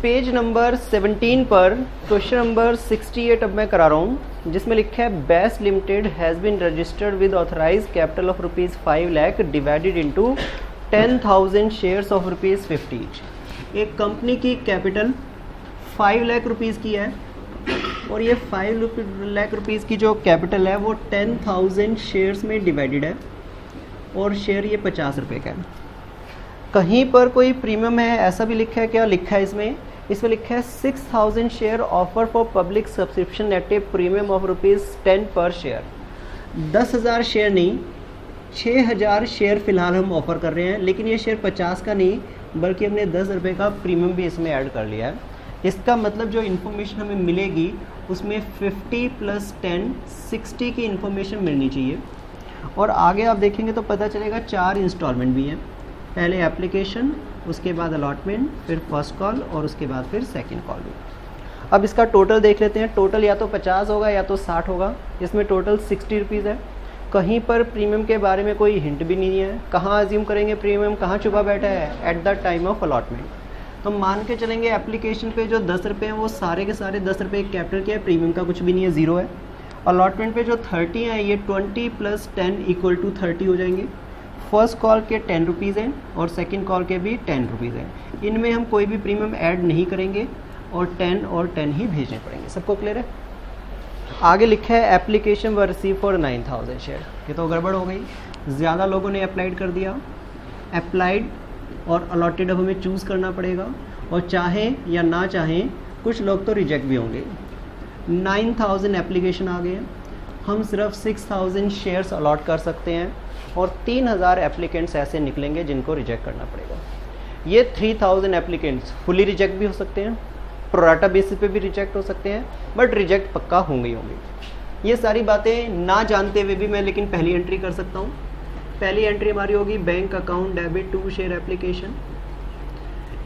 Page number 17 पर question number 68 अब मैं करा रहा हूँ, जिसमें लिखा है best limited has been registered with authorise capital of ₹5 lakh divided into 10,000 shares of ₹50 each. एक कंपनी की कैपिटल 5 लाख रुपीज़ की है और ये 5 लाख रुपीज़ की जो कैपिटल है वो 10,000 शेयर्स में डिवाइडेड है और शेयर ये 50 रुपये का है। कहीं पर कोई प्रीमियम है ऐसा भी लिखा है, क्या लिखा है इसमें लिखा है 6,000 share offer for public subscription eight A premium of ₹10 पर शेयर। 10,000 शेयर नहीं, 6,000 शेयर फिलहाल हम ऑफर कर रहे हैं, लेकिन ये शेयर 50 का नहीं बल्कि हमने 10 रुपये का प्रीमियम भी इसमें ऐड कर लिया है। इसका मतलब जो इन्फॉर्मेशन हमें मिलेगी उसमें 50 + 10 60 की इन्फॉर्मेशन मिलनी चाहिए। और आगे आप देखेंगे तो पता चलेगा 4 इंस्टॉलमेंट भी हैं, पहले एप्लीकेशन, उसके बाद अलॉटमेंट, फिर फर्स्ट कॉल और उसके बाद फिर सेकंड कॉल भी। अब इसका टोटल देख लेते हैं। टोटल या तो 50 होगा या तो 60 होगा। इसमें टोटल 60 रुपीज़ है। कहीं पर प्रीमियम के बारे में कोई हिंट भी नहीं है। कहाँ अज्यूम करेंगे प्रीमियम कहाँ छुपा बैठा है? At the time of allotment. तो मान के चलेंगे एप्लीकेशन पे जो 10 रुपये हैं वो सारे के सारे 10 रुपये कैपिटल के है, प्रीमियम का कुछ भी नहीं है, ज़ीरो है। अलॉटमेंट पे जो 30 है ये 20 + 10 = 30 हो जाएंगे। फर्स्ट कॉल के 10 रुपीज़ हैं और सेकंड कॉल के भी 10 रुपीज़ हैं। इनमें हम कोई भी प्रीमियम ऐड नहीं करेंगे और 10 ही भेजने पड़ेंगे। सबको क्लियर है? आगे लिखा है application were receive for 9,000 share. ये तो गड़बड़ हो गई, ज़्यादा लोगों ने अप्लाइड कर दिया। अप्लाइड और अलॉटेड अब हमें चूज़ करना पड़ेगा, और चाहें या ना चाहें कुछ लोग तो रिजेक्ट भी होंगे। 9,000 एप्लीकेशन आ गए हैं, हम सिर्फ 6,000 शेयर्स अलॉट कर सकते हैं और 3,000 एप्लीकेंट्स ऐसे निकलेंगे जिनको रिजेक्ट करना पड़ेगा। ये 3,000 एप्लीकेंट्स फुली रिजेक्ट भी हो सकते हैं, प्रोराटा बेसिस पे भी रिजेक्ट हो सकते हैं, बट रिजेक्ट पक्का होंगे ही होंगे। ये सारी बातें ना जानते हुए भी मैं लेकिन पहली एंट्री कर सकता हूँ। पहली एंट्री हमारी होगी bank account debit to share application.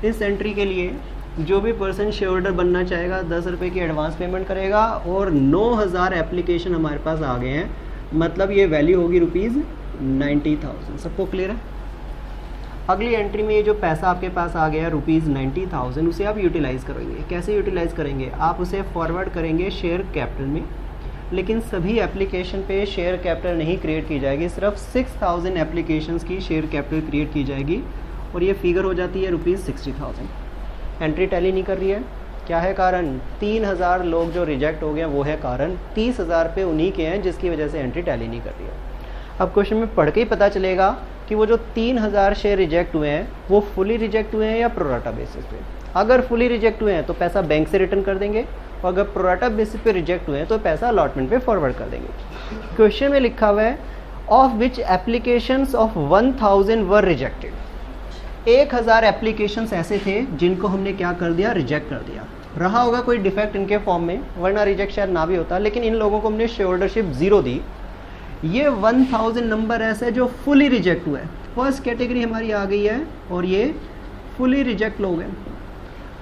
इस एंट्री के लिए जो भी पर्सन शेयर होल्डर बनना चाहेगा 10 रुपये की एडवांस पेमेंट करेगा और 9,000 एप्लीकेशन हमारे पास आ गए हैं, मतलब ये वैल्यू होगी ₹90,000। सबको क्लियर है? अगली एंट्री में ये जो पैसा आपके पास आ गया ₹90,000 उसे आप यूटिलाइज़ करेंगे। कैसे यूटिलाइज़ करेंगे? आप उसे फॉरवर्ड करेंगे शेयर कैपिटल में, लेकिन सभी एप्लीकेशन पे शेयर कैपिटल नहीं क्रिएट की जाएगी, सिर्फ 6,000 एप्लीकेशंस की शेयर कैपिटल क्रिएट की जाएगी और ये फिगर हो जाती है ₹60,000। एंट्री टैली नहीं कर रही है, क्या है कारण? 3,000 लोग जो रिजेक्ट हो गए वो है कारण। 30,000 पे उन्हीं के हैं जिसकी वजह से एंट्री टैली नहीं कर रही है। अब क्वेश्चन में पढ़ के ही पता चलेगा कि वो जो 3,000 शेयर रिजेक्ट हुए हैं वो फुली रिजेक्ट हुए हैं या प्रोराटा बेसिस पे। अगर फुली रिजेक्ट हुए हैं तो पैसा बैंक से रिटर्न कर देंगे, और अगर प्रोराटा बेसिस पे रिजेक्ट हुए हैं तो पैसा अलॉटमेंट पे फॉरवर्ड कर देंगे। क्वेश्चन में लिखा हुआ है of which applications of 1,000 were rejected. 1,000 applications ऐसे थे जिनको हमने क्या कर दिया? रिजेक्ट कर दिया। रहा होगा कोई डिफेक्ट इनके फॉर्म में, वरना रिजेक्ट शायद ना भी होता, लेकिन इन लोगों को हमने शेयर होल्डरशिप 0 दी। ये 1,000 नंबर ऐसा है जो फुली रिजेक्ट हुआ है। फर्स्ट कैटेगरी हमारी आ गई है और ये फुली रिजेक्ट लोग हैं।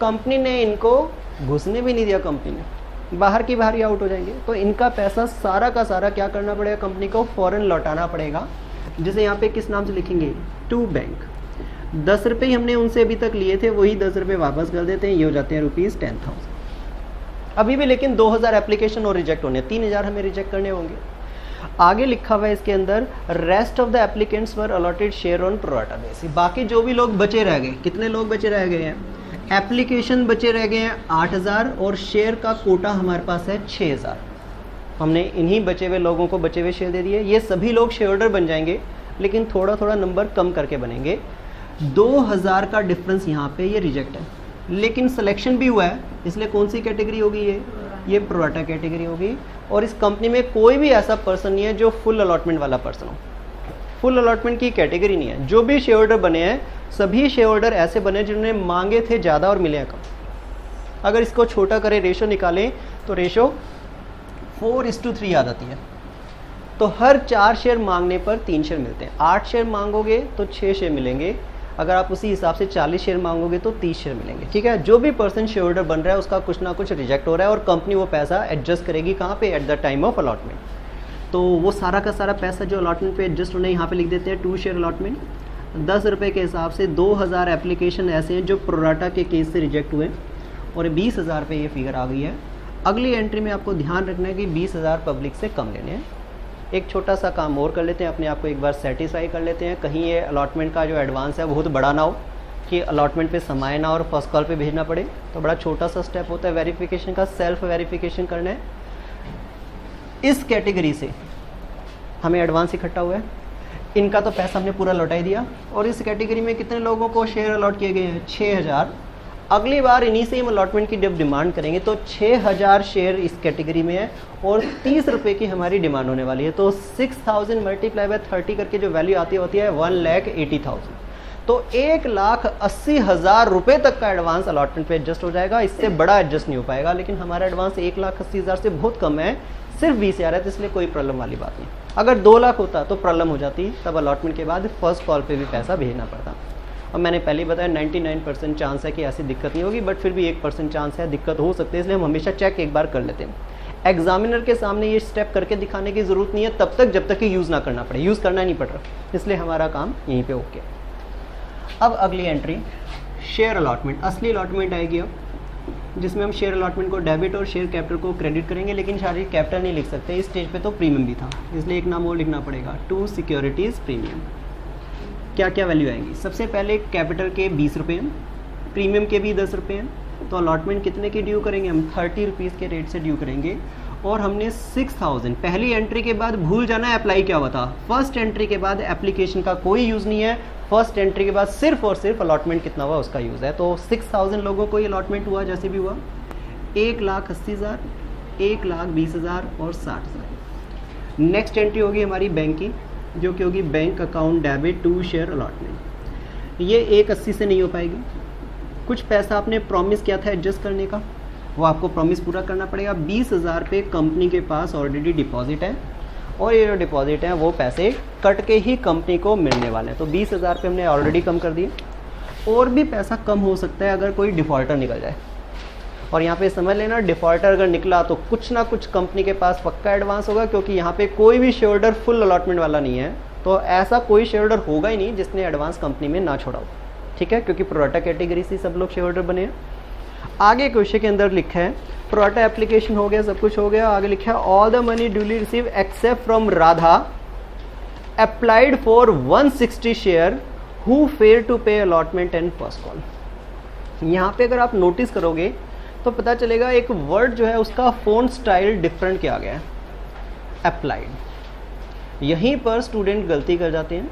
कंपनी ने इनको घुसने भी नहीं दिया, कंपनी ने बाहर की बाहर ही आउट हो जाएंगे, तो इनका पैसा सारा का सारा क्या करना पड़ेगा? कंपनी को फ़ौरन लौटाना पड़ेगा। जैसे यहाँ पे किस नाम से लिखेंगे? To bank. 10 रुपये हमने उनसे अभी तक लिए थे, वही 10 रुपये वापस कर देते हैं, ये हो जाते हैं ₹10,000। अभी भी लेकिन 2,000 एप्लीकेशन और रिजेक्ट होने, 3,000 हमें रिजेक्ट करने होंगे। आगे लिखा हुआ है इसके अंदर rest of the applicants were allotted share on pro rata basis. बाकी जो भी लोग बचे रह गए, कितने लोग बचे रह गए हैं? एप्लीकेशन बचे रह गए हैं 8,000 और शेयर का कोटा हमारे पास है 6,000। हमने इन्हीं बचे हुए लोगों को बचे हुए शेयर दे दिए। ये सभी लोग शेयर होल्डर बन जाएंगे, लेकिन थोड़ा थोड़ा नंबर कम करके बनेंगे। 2,000 का डिफरेंस यहाँ पे ये रिजेक्ट है, लेकिन सिलेक्शन भी हुआ है, इसलिए कौन सी कैटेगरी होगी? ये प्रोराटा कैटेगरी होगी। और इस कंपनी में कोई भी ऐसा पर्सन नहीं है जो फुल अलॉटमेंट वाला पर्सन हो। फुल अलॉटमेंट की कैटेगरी नहीं है। जो भी शेयर होल्डर बने हैं सभी शेयर होल्डर ऐसे बने जिन्होंने मांगे थे ज़्यादा और मिले कम। अगर इसको छोटा करें, रेशो निकालें, तो रेशो 4:3 आ जाती है। तो हर 4 शेयर मांगने पर 3 शेयर मिलते हैं। 8 शेयर मांगोगे तो 6 शेयर मिलेंगे। अगर आप उसी हिसाब से 40 शेयर मांगोगे तो 30 शेयर मिलेंगे। ठीक है, जो भी पर्सन शेयर होल्डर बन रहा है उसका कुछ ना कुछ रिजेक्ट हो रहा है और कंपनी वो पैसा एडजस्ट करेगी कहाँ पे? At the time of allotment. तो वो सारा का सारा पैसा जो अलॉटमेंट पे एडजस्ट होना है यहाँ पे लिख देते हैं 2 शेयर अलॉटमेंट। 10 रुपये के हिसाब से 2,000 एप्लीकेशन ऐसे हैं जो प्रोराटा के केस से रिजेक्ट हुए। और 20,000 पे ये फिगर आ गई है। अगली एंट्री में आपको ध्यान रखना है कि 20,000 पब्लिक से कम लेने हैं। एक छोटा सा काम और कर लेते हैं, अपने आप को एक बार सेटिस्फाई कर लेते हैं, कहीं ये अलॉटमेंट का जो एडवांस है बहुत बड़ा ना हो कि अलॉटमेंट पे समाये ना और फर्स्ट कॉल पे भेजना पड़े। तो बड़ा छोटा सा स्टेप होता है वेरिफिकेशन का, सेल्फ वेरिफिकेशन करना है। इस कैटेगरी से हमें एडवांस इकट्ठा हुआ है, इनका तो पैसा हमने पूरा लौटा ही दिया। और इस कैटेगरी में कितने लोगों को शेयर अलॉट किए गए हैं? 6,000। अगली बार इन्हीं से हम अलॉटमेंट की जब डिमांड करेंगे तो 6,000 शेयर इस कैटेगरी में है और 30 रुपये की हमारी डिमांड होने वाली है। तो 6,000 मल्टीप्लाई बाय 30 करके जो वैल्यू आती होती है 1,80,000। तो 1,80,000 रुपये तक का एडवांस अलॉटमेंट पे एडजस्ट हो जाएगा, इससे बड़ा एडजस्ट नहीं हो पाएगा। लेकिन हमारा एडवांस 1,80,000 से बहुत कम है, सिर्फ 20,000 है, तो इसलिए कोई प्रॉब्लम वाली बात नहीं। अगर 2 लाख होता तो प्रॉब्लम हो जाती, तब अलॉटमेंट के बाद फर्स्ट कॉल पे भी पैसा भेजना पड़ता। और मैंने पहले ही बताया 99% चांस है कि ऐसी दिक्कत नहीं होगी, बट फिर भी 1% चांस है दिक्कत हो सकती है, इसलिए हम हमेशा चेक एक बार कर लेते हैं। एग्जामिनर के सामने ये स्टेप करके दिखाने की ज़रूरत नहीं है तब तक जब तक कि यूज़ ना करना पड़े, यूज़ करना नहीं पड़ रहा, इसलिए हमारा काम यहीं पे ओके। अब अगली एंट्री शेयर अलॉटमेंट, असली अलॉटमेंट आएगी अब, जिसमें हम शेयर अलॉटमेंट को डेबिट और शेयर कैपिटल को क्रेडिट करेंगे। लेकिन सारी कैपिटल नहीं लिख सकते, इस स्टेज पे तो प्रीमियम भी था, इसलिए एक नाम और लिखना पड़ेगा, टू सिक्योरिटीज़ प्रीमियम। क्या क्या वैल्यू आएंगी? सबसे पहले कैपिटल के 20 रुपये हैं, प्रीमियम के भी 10 रुपये हैं। तो अलॉटमेंट कितने की ड्यू करेंगे हम? 30 रुपीज़ के रेट से ड्यू करेंगे। और हमने 6,000 पहली एंट्री के बाद भूल जाना है अप्लाई क्या हुआ था। फर्स्ट एंट्री के बाद एप्लीकेशन का कोई यूज़ नहीं है, फर्स्ट एंट्री के बाद सिर्फ और सिर्फ अलॉटमेंट कितना हुआ उसका यूज़ है। तो 6,000 लोगों को ये अलॉटमेंट हुआ, जैसे भी हुआ 1,80,000, 1,20,000 और 60,000। नेक्स्ट एंट्री होगी हमारी बैंक की, जो कि होगी bank account debit to share allotment. ये 1,80 से नहीं हो पाएगी, कुछ पैसा आपने प्रॉमिस किया था एडजस्ट करने का, वो आपको प्रॉमिस पूरा करना पड़ेगा। 20,000 पे कंपनी के पास ऑलरेडी डिपॉजिट है और ये जो डिपॉजिट है वो पैसे कट के ही कंपनी को मिलने वाले हैं। तो 20,000 पे हमने ऑलरेडी कम कर दिए, और भी पैसा कम हो सकता है अगर कोई डिफ़ॉल्टर निकल जाए। और यहाँ पे समझ लेना, डिफ़ॉल्टर अगर निकला तो कुछ ना कुछ कंपनी के पास पक्का एडवांस होगा, क्योंकि यहाँ पे कोई भी शेयर होल्डर फुल अलॉटमेंट वाला नहीं है। तो ऐसा कोई शेयर होल्डर होगा ही नहीं जिसने एडवांस कंपनी में ना छोड़ा हो, ठीक है, क्योंकि प्रोराटा कैटेगरी से सब लोग शेयर होल्डर बने हैं। आगे क्वेश्चन के अंदर लिखा है प्रोराटा एप्लीकेशन हो गया, सब कुछ हो गया। आगे लिखा है all the money duly receive except from Radha applied for 160 share who fail to pay allotment and first call. यहाँ पे अगर आप नोटिस करोगे तो पता चलेगा एक वर्ड जो है उसका फ़ॉन्ट स्टाइल डिफरेंट किया गया है, अप्लाइड। यहीं पर स्टूडेंट गलती कर जाते हैं।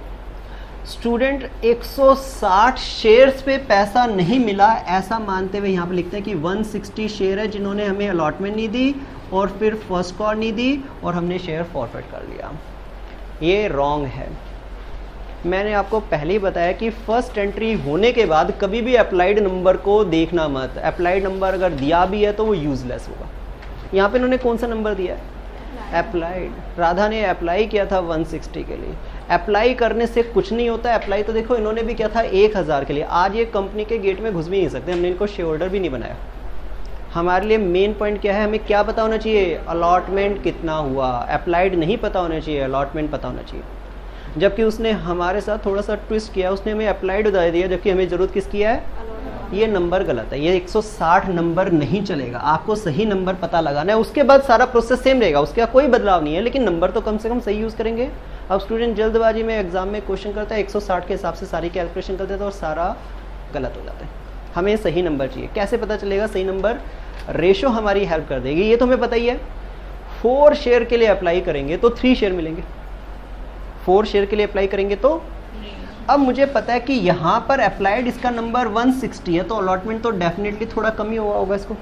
स्टूडेंट 160 शेयर्स पे पैसा नहीं मिला ऐसा मानते हुए यहाँ पे लिखते हैं कि 160 शेयर है जिन्होंने हमें अलॉटमेंट नहीं दी और फिर फर्स्ट कॉल नहीं दी और हमने शेयर फॉरफिट कर लिया। ये रॉन्ग है। मैंने आपको पहले ही बताया कि फर्स्ट एंट्री होने के बाद कभी भी अप्लाइड नंबर को देखना मत। अप्लाइड नंबर अगर दिया भी है तो वो यूजलेस होगा। यहाँ पे इन्होंने कौन सा नंबर दिया है? अप्लाइड। राधा ने अप्लाई किया था 160 के लिए। अप्लाई करने से कुछ नहीं होता है। अप्लाई तो देखो इन्होंने भी किया था 1,000 के लिए। आज ये कंपनी के गेट में घुस भी नहीं सकते, हमने इनको शेयर होल्डर भी नहीं बनाया। हमारे लिए मेन पॉइंट क्या है, हमें क्या पता होना चाहिए? अलॉटमेंट कितना हुआ। अप्लाइड नहीं पता होना चाहिए, अलॉटमेंट पता होना चाहिए। जबकि उसने हमारे साथ थोड़ा सा ट्विस्ट किया, उसने हमें अप्लाइड बता दिया, जबकि हमें ज़रूरत किसकी है? ये नंबर गलत है। ये 160 नंबर नहीं चलेगा, आपको सही नंबर पता लगाना है। उसके बाद सारा प्रोसेस सेम रहेगा, उसका कोई बदलाव नहीं है, लेकिन नंबर तो कम से कम सही यूज़ करेंगे। अब स्टूडेंट जल्दबाजी में एग्जाम में क्वेश्चन करता है, 160 के हिसाब से सारी कैलकुलेशन कर देता है और सारा गलत हो जाता है। हमें सही नंबर चाहिए। कैसे पता चलेगा सही नंबर? रेशो हमारी हेल्प कर देगी। ये तो हमें पता ही है, 4 शेयर के लिए अप्लाई करेंगे तो 3 शेयर मिलेंगे। 4 शेयर के लिए अप्लाई करेंगे तो अब मुझे पता है कि यहाँ पर अप्लाइड इसका नंबर 160 है, तो अलॉटमेंट तो डेफिनेटली थोड़ा कम ही हुआ होगा। इसको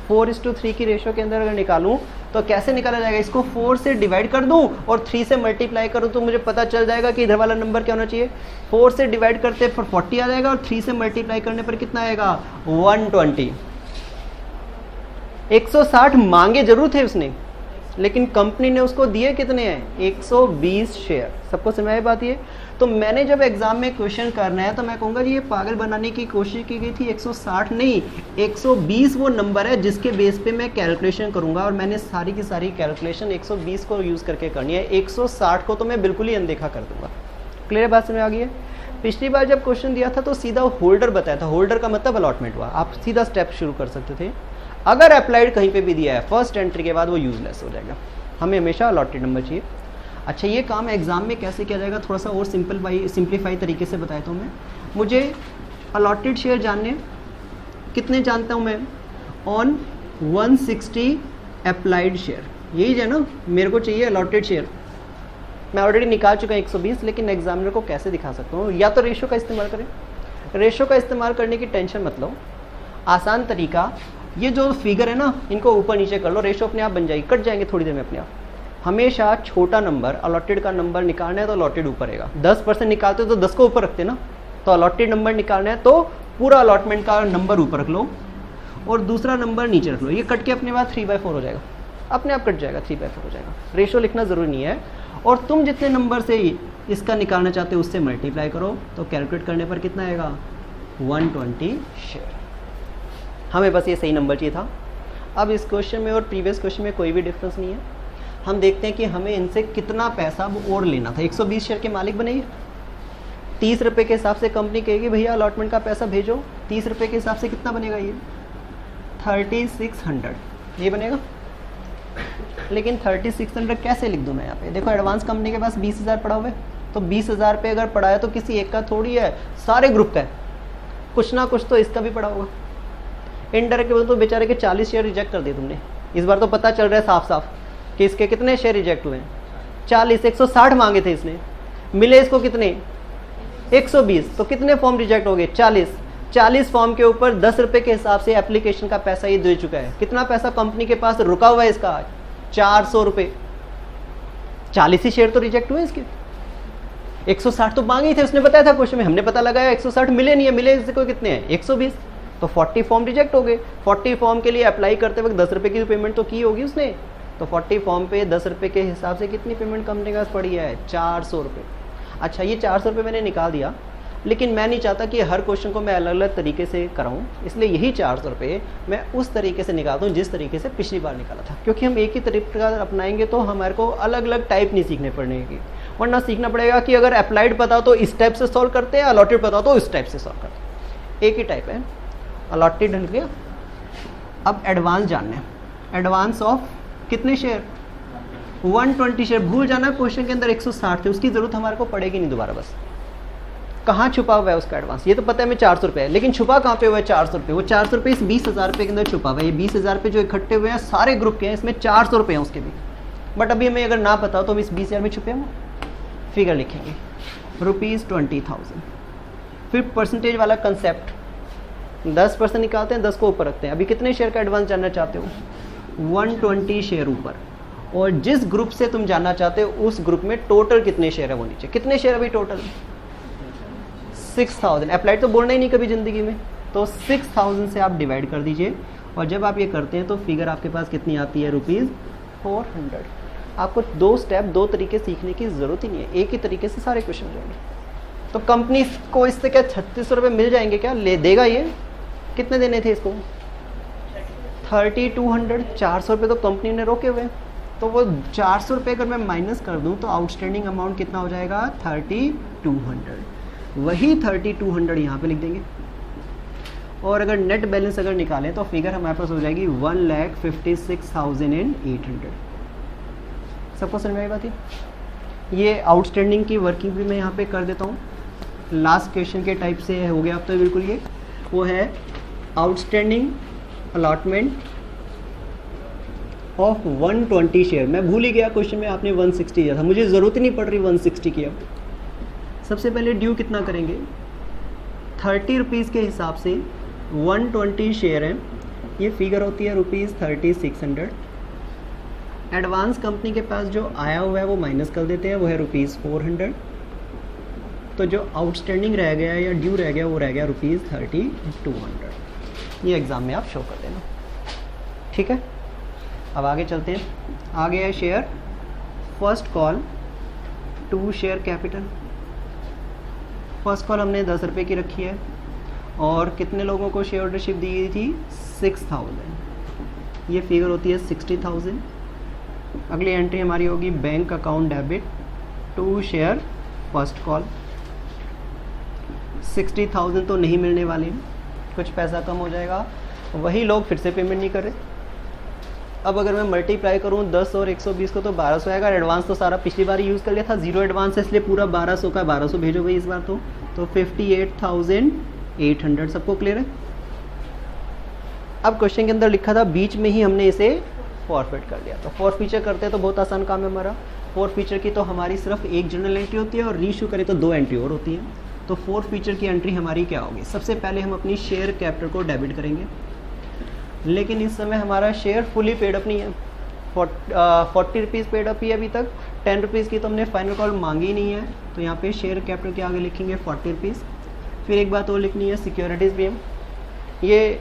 4:3 की रेशो के अंदर अगर निकालूं तो कैसे निकाला जाएगा? इसको 4 से डिवाइड कर दूं और 3 से मल्टीप्लाई करूं तो मुझे पता चल जाएगा कि इधर वाला नंबर क्या होना चाहिए। 4 से डिवाइड करते पर 40 आ जाएगा और 3 से मल्टीप्लाई करने पर कितना आएगा? 120। 160 मांगे जरूर थे उसने, लेकिन कंपनी ने उसको दिए कितने हैं? 120 शेयर। सबको समझ में बात? ये तो मैंने जब एग्जाम में क्वेश्चन करना है तो मैं कहूँगा जी ये पागल बनाने की कोशिश की गई थी। 160 नहीं, 120 वो नंबर है जिसके बेस पे मैं कैलकुलेशन करूँगा, और मैंने सारी की सारी कैलकुलेशन 120 को यूज़ करके करनी है। 160 को तो मैं बिल्कुल ही अनदेखा कर दूंगा। क्लियर बात समझ आ गई है? पिछली बार जब क्वेश्चन दिया था तो सीधा होल्डर बताया था, होल्डर का मतलब अलॉटमेंट हुआ, आप सीधा स्टेप शुरू कर सकते थे। अगर अप्लाइड कहीं पे भी दिया है फर्स्ट एंट्री के बाद वो यूजलेस हो जाएगा, हमें हमेशा अलॉटेड नंबर चाहिए। अच्छा ये काम एग्जाम में कैसे किया जाएगा, थोड़ा सा और सिंप्लीफाई तरीके से बताया तो मैं, मुझे अलॉटेड शेयर जानने, कितने जानता हूँ मैं, ऑन 160 अप्लाइड शेयर, यही है ना, मेरे को चाहिए अलॉटेड शेयर। मैं ऑलरेडी निकाल चुका हूँ 120, लेकिन एग्जामिनर को कैसे दिखा सकता हूँ, या तो रेशो का इस्तेमाल करें। रेशो का इस्तेमाल करने की टेंशन मत लो, आसान तरीका, ये जो फिगर है ना इनको ऊपर नीचे कर लो, रेशो अपने आप बन जाएगी, कट जाएंगे थोड़ी देर में अपने आप। हमेशा छोटा नंबर अलॉटेड का नंबर निकालना है तो अलॉटेड ऊपर रहेगा, 10% निकालते हो तो 10 को ऊपर रखते ना, तो अलॉटेड नंबर निकालना है तो पूरा अलॉटमेंट का नंबर ऊपर रख लो और दूसरा नंबर नीचे रख लो, ये कट के अपने बाद 3/4 हो जाएगा, अपने आप कट जाएगा, 3/4 हो जाएगा। रेशो लिखना ज़रूरी नहीं है, और तुम जितने नंबर से इसका निकालना चाहते हो उससे मल्टीप्लाई करो, तो कैलकुलेट करने पर कितना आएगा, 120 शेयर। हमें बस ये सही नंबर चाहिए था। अब इस क्वेश्चन में और प्रीवियस क्वेश्चन में कोई भी डिफरेंस नहीं है, हम देखते हैं कि हमें इनसे कितना पैसा और लेना था। 120 शेयर के मालिक बने, 30 रुपये के हिसाब से कंपनी कहेगी भैया अलॉटमेंट का पैसा भेजो, 30 रुपये के हिसाब से कितना बनेगा, ये 3600 ये बनेगा। लेकिन 3600 कैसे लिख दूँ मैं यहाँ पे, देखो एडवांस कंपनी के पास 20,000 पड़ा हुआ है, तो 20,000 पे अगर पड़ा है तो किसी एक का थोड़ी है, सारे ग्रुप का है, कुछ ना कुछ तो इसका भी पड़ा होगा। इनडायरेक्ट बोल तो बेचारे के 40 शेयर रिजेक्ट कर दिए तुमने, इस बार तो पता चल रहा है साफ साफ कि इसके कितने शेयर रिजेक्ट हुए हैं, 40, 160 मांगे थे इसने, मिले इसको कितने, 120, तो कितने फॉर्म रिजेक्ट हो गए, 40 फॉर्म के ऊपर 10 रुपये के हिसाब से एप्लीकेशन का पैसा ये दे चुका है। कितना पैसा कंपनी के पास रुका हुआ है इसका, 400 रुपये, 40 ही शेयर तो रिजेक्ट हुए इसके, 160 तो मांगे ही थे, उसने बताया था क्वेश्चन में, हमने पता लगाया 160 मिले नहीं है, मिले इससे कोई कितने हैं 120, तो 40 फॉर्म रिजेक्ट हो गए। 40 फॉर्म के लिए अप्लाई करते वक्त 10 रुपये की पेमेंट तो की होगी उसने, तो 40 फॉर्म पे 10 रुपये के हिसाब से कितनी पेमेंट कंपनी के पास पड़ी है, 400 रुपये। अच्छा ये 400 रुपये मैंने निकाल दिया, लेकिन मैं नहीं चाहता कि हर क्वेश्चन को मैं अलग अलग तरीके से कराऊं, इसलिए यही 400 रुपये मैं उस तरीके से निकालता हूँ जिस तरीके से पिछली बार निकाला था, क्योंकि हम एक ही तरीका अपनाएंगे तो हमारे को अलग अलग टाइप नहीं सीखने पड़ेगी, वरना सीखना पड़ेगा कि अगर अप्लाइड पता तो इस टाइप से सॉल्व करते हैं, अलॉटेड पता तो इस टाइप से सॉल्व करते हैं, एक ही टाइप है। अलॉटेड हो गया, अब एडवांस जानना है, एडवांस ऑफ कितने शेयर, 120 शेयर। भूल जाना क्वेश्चन के अंदर 160 थे, उसकी जरूरत हमारे को पड़ेगी नहीं दोबारा, बस कहाँ छुपा हुआ है उसका एडवांस, ये तो पता है मैं 400 रुपये है, लेकिन छुपा कहाँ पे हुआ है 400 रुपये, वो 400 रुपये इस 20,000 रुपये के अंदर छुपा हुआ है। ये 20,000 रुपये जो इकट्ठे हुए हैं सारे ग्रुप के हैं, इसमें 400 रुपये हैं उसके भी, बट अभी हमें अगर ना पता हो तो हम इस 20,000 में छुपे हम फिगर लिखेंगे, ₹20,000। फिर परसेंटेज वाला कंसेप्ट, 10% निकालते हैं, 10 को ऊपर रखते हैं। अभी कितने शेयर का एडवांस जानना चाहते हो, 120 शेयर ऊपर, और जिस ग्रुप से तुम जानना चाहते हो उस ग्रुप में टोटल कितने शेयर है वो नीचे। कितने शेयर अभी टोटल, 6,000। अप्लाइड तो बोलना ही नहीं कभी ज़िंदगी में, तो 6,000 से आप डिवाइड कर दीजिए, और जब आप ये करते हैं तो फिगर आपके पास कितनी आती है, ₹400। आपको 2 स्टेप 2 तरीके सीखने की ज़रूरत ही नहीं है, एक ही तरीके से सारे क्वेश्चन हो जाएंगे। तो कंपनी को इससे क्या 3600 रुपये मिल जाएंगे, क्या ले देगा ये, कितने देने थे इसको, 3200, 400 रुपये तो कंपनी ने रोके हुए, तो वो 400 रुपये अगर मैं माइनस कर दूं तो आउटस्टैंडिंग अमाउंट कितना हो जाएगा, 3200। वही 3200 यहाँ पे लिख देंगे, और अगर नेट बैलेंस अगर निकालें तो फिगर हमारे पास हो जाएगी 1,56,800। सबको समझ में आई बात है। ये आउटस्टैंडिंग की वर्किंग भी मैं यहाँ पे कर देता हूँ, लास्ट क्वेश्चन के टाइप से हो गया अब तो बिल्कुल, ये वो है आउटस्टैंडिंग अलॉटमेंट ऑफ 120 शेयर। मैं भूल ही गया क्वेश्चन में आपने 160 दिया था, मुझे ज़रूरत ही नहीं पड़ रही 160 की। अब सबसे पहले ड्यू कितना करेंगे, 30 रुपीज़ के हिसाब से 120 शेयर हैं, ये फिगर होती है ₹3600। एडवांस कंपनी के पास जो आया हुआ है वो माइनस कर देते हैं, वो है ₹400। तो जो आउटस्टैंडिंग रह गया या ड्यू रह गया वो रह गया ₹3200। ये एग्ज़ाम में आप शो कर देना, ठीक है। अब आगे चलते हैं, आगे है share first call to share capital. First call हमने 10 रुपये की रखी है, और कितने लोगों को शेयर होल्डरशिप दी थी, 6,000। ये फिगर होती है 60,000। अगली एंट्री हमारी होगी bank account debit to share first call. 60,000 तो नहीं मिलने वाले हैं, कुछ पैसा कम हो जाएगा, वही लोग फिर से पेमेंट नहीं कर रहे। अब अगर मैं मल्टीप्लाई करूँ 10 और 120 को तो 1200 आएगा। एडवांस तो सारा पिछली बार यूज़ कर लिया था, जीरो एडवांस है इसलिए पूरा 1200 का 1200 भेजो भाई इस बार। तो 58,800 सबको क्लियर है। अब क्वेश्चन के अंदर लिखा था बीच में ही हमने इसे फॉरफिट कर लिया, तो फॉरफीचर करते हैं तो बहुत आसान काम है हमारा। फॉरफीचर की तो हमारी सिर्फ एक जर्नल एंट्री होती है और रीइशू करें तो 2 एंट्री और होती है। तो फॉरफीचर की एंट्री हमारी क्या होगी, सबसे पहले हम अपनी शेयर कैपिटल को डेबिट करेंगे, लेकिन इस समय हमारा शेयर फुली पेड अप नहीं है, 40 रुपीज़ पेड अप ही अभी तक, 10 रुपीज़ की तो हमने फाइनल कॉल मांगी नहीं है, तो यहाँ पे शेयर कैपिटल के आगे लिखेंगे 40 रुपीज़। फिर एक बात और लिखनी है, सिक्योरिटीज़ प्रीमियम, ये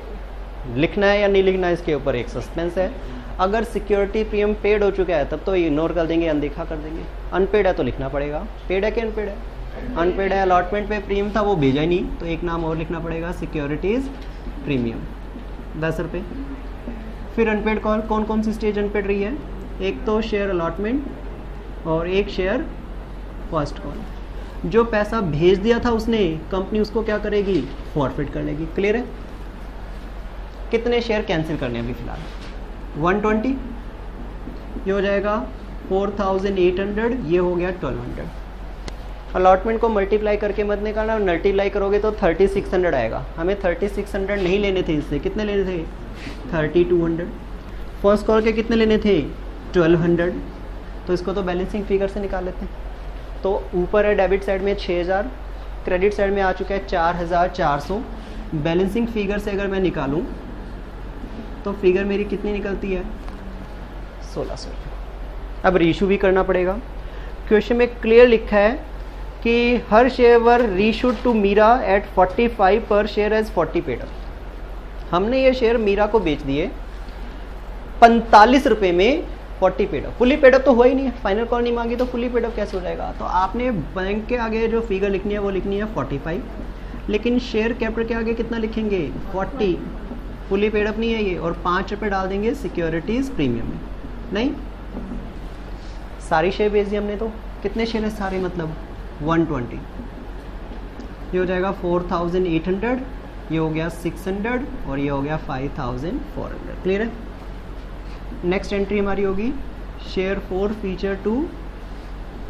लिखना है या नहीं लिखना है इसके ऊपर एक सस्पेंस है। अगर सिक्योरिटी प्रीमियम पेड हो चुका है तब तो इग्नोर कर देंगे, अनदेखा कर देंगे। अनपेड है तो लिखना पड़ेगा, पेड है कि अनपेड है, अनपेड है, अलॉटमेंट पे प्रीमियम था वो भेजा ही नहीं, तो एक नाम और लिखना पड़ेगा, सिक्योरिटीज़ प्रीमियम 10 रुपये। फिर अनपेड कॉल, कौन कौन सी स्टेज अनपेड रही है, एक तो शेयर अलॉटमेंट और एक शेयर फर्स्ट कॉल। जो पैसा भेज दिया था उसने, कंपनी उसको क्या करेगी, फॉरफिट कर लेगी। क्लियर है। कितने शेयर कैंसिल करने हैं अभी फिलहाल, 120, ये हो जाएगा 4,800, ये हो गया 1,200। अलॉटमेंट को मल्टीप्लाई करके मत निकालना, मल्टीप्लाई करोगे तो 3,600 आएगा। हमें 3,600 नहीं लेने थे, इससे कितने लेने थे, 3,200। फर्स्ट कॉल के कितने लेने थे, 1,200, तो इसको तो बैलेंसिंग फिगर से निकाल लेते हैं। तो ऊपर है डेबिट साइड में 6,000, क्रेडिट साइड में आ चुका है 4,400। बैलेंसिंग फिगर से अगर मैं निकालूं तो फिगर मेरी कितनी निकलती है, 1,600 रुपये। अब रीइशू भी करना पड़ेगा। क्वेश्चन में क्लियर लिखा है कि हर share were reissued to Meera at 45 पर शेयर एज 40 पेड अप। हमने ये शेयर मीरा को बेच दिए 45 रुपये में 40 paid up. Fully paid up तो हुआ ही नहीं है, फाइनल कॉल नहीं मांगी तो फुली पेड अप कैसे हो जाएगा। तो आपने बैंक के आगे जो फिगर लिखनी है वो लिखनी है 45, लेकिन शेयर कैपिटल के आगे कितना लिखेंगे, 40। फुली पेड अप नहीं है ये, और 5 रुपये डाल देंगे सिक्योरिटीज़ प्रीमियम में। नहीं, सारी शेयर बेच दी हमने, तो कितने शेयर है सारे, मतलब 120। ये हो जाएगा 4,800, ये हो गया 600 और ये हो गया 5,400। क्लियर है। नेक्स्ट एंट्री हमारी होगी share forfeiture to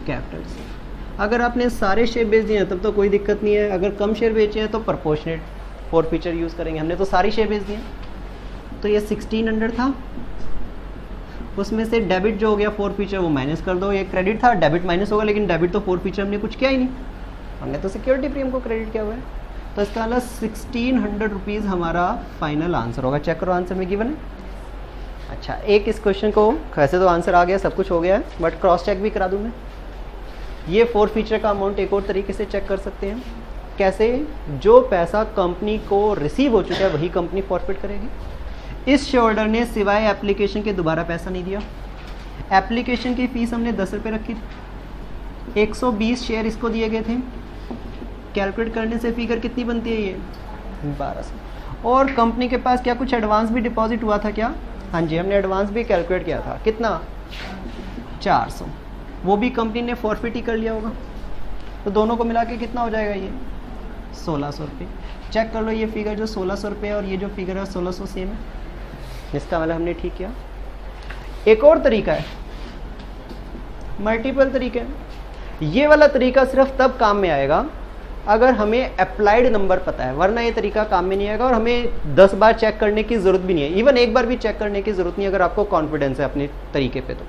capital. अगर आपने सारे शेयर बेच दिए हैं तब तो कोई दिक्कत नहीं है, अगर कम शेयर बेचे हैं तो प्रपोर्शनेट फॉर फीचर यूज़ करेंगे। हमने तो सारी शेयर बेच दिए, तो ये 1,600 था, उसमें से डेबिट जो हो गया फॉर फीचर वो माइनस कर दो। ये क्रेडिट था, डेबिट माइनस होगा, लेकिन डेबिट तो फॉर फीचर हमने कुछ किया ही नहीं, हमने तो सिक्योरिटी प्रीमियम को क्रेडिट किया हुआ है। तो इसका वाला 1,600 रुपीज़ हमारा फाइनल आंसर होगा। चेक करो आंसर में गिवन है। अच्छा, एक इस क्वेश्चन को, वैसे तो आंसर आ गया, सब कुछ हो गया है, बट क्रॉस चेक भी करा दूँ मैं। ये फॉर फीचर का अमाउंट एक और तरीके से चेक कर सकते हैं। कैसे, जो पैसा कंपनी को रिसीव हो चुका है वही कंपनी फॉरफिट करेगी। इस शेयर होल्डर ने सिवाय एप्लीकेशन के दोबारा पैसा नहीं दिया। एप्लीकेशन की फ़ीस हमने 10 रुपये रखी थी, 120 शेयर इसको दिए गए थे। कैलकुलेट करने से फिगर कितनी बनती है, ये 1200। और कंपनी के पास क्या कुछ एडवांस भी डिपॉजिट हुआ था क्या, हाँ जी, हमने एडवांस भी कैलकुलेट किया था, कितना, 400। वो भी कंपनी ने फॉरफिट ही कर लिया होगा, तो दोनों को मिला के कितना हो जाएगा, ये 1,600 रुपये। चेक कर लो, ये फिगर जो 1,600 रुपये और ये जो फिगर है 1,600 सेम है, इसका मतलब हमने ठीक किया। एक और तरीका है, मल्टीपल तरीके हैं। ये वाला तरीका सिर्फ तब काम में आएगा अगर हमें अप्लाइड नंबर पता है, वरना ये तरीका काम में नहीं आएगा। और हमें 10 बार चेक करने की ज़रूरत भी नहीं है, इवन एक बार भी चेक करने की ज़रूरत नहीं है अगर आपको कॉन्फिडेंस है अपने तरीके पे। तो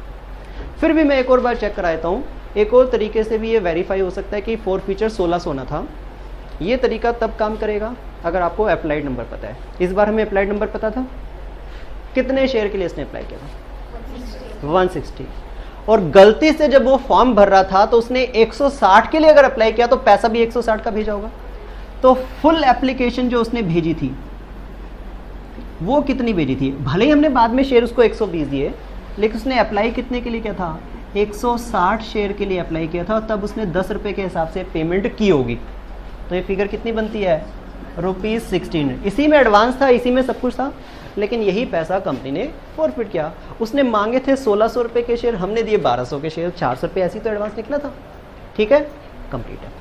फिर भी मैं एक और बार चेक करा देता हूँ। एक और तरीके से भी ये वेरीफाई हो सकता है कि फॉर फीचर 1600 होना था। ये तरीका तब काम करेगा अगर आपको अप्लाइड नंबर पता है। इस बार हमें अप्लाइड नंबर पता था, कितने शेयर के लिए इसने अप्लाई किया था, 160। और गलती से जब वो फॉर्म भर रहा था तो उसने 160 के लिए अगर अप्लाई किया तो पैसा भी 160 का भेजा होगा। तो फुल एप्लीकेशन जो उसने भेजी थी वो कितनी भेजी थी, भले ही हमने बाद में शेयर उसको 120 दिए, लेकिन उसने अप्लाई कितने के लिए किया था, 160 शेयर के लिए अप्लाई किया था, तब उसने 10 रुपये के हिसाब से पेमेंट की होगी। तो ये फिगर कितनी बनती है, ₹16। इसी में एडवांस था, इसी में सब कुछ था, लेकिन यही पैसा कंपनी ने फॉरफिट किया। उसने मांगे थे 1600 रुपये के शेयर, हमने दिए 1200 के शेयर, 400 रुपये ऐसी तो एडवांस निकला था। ठीक है, कंप्लीट है।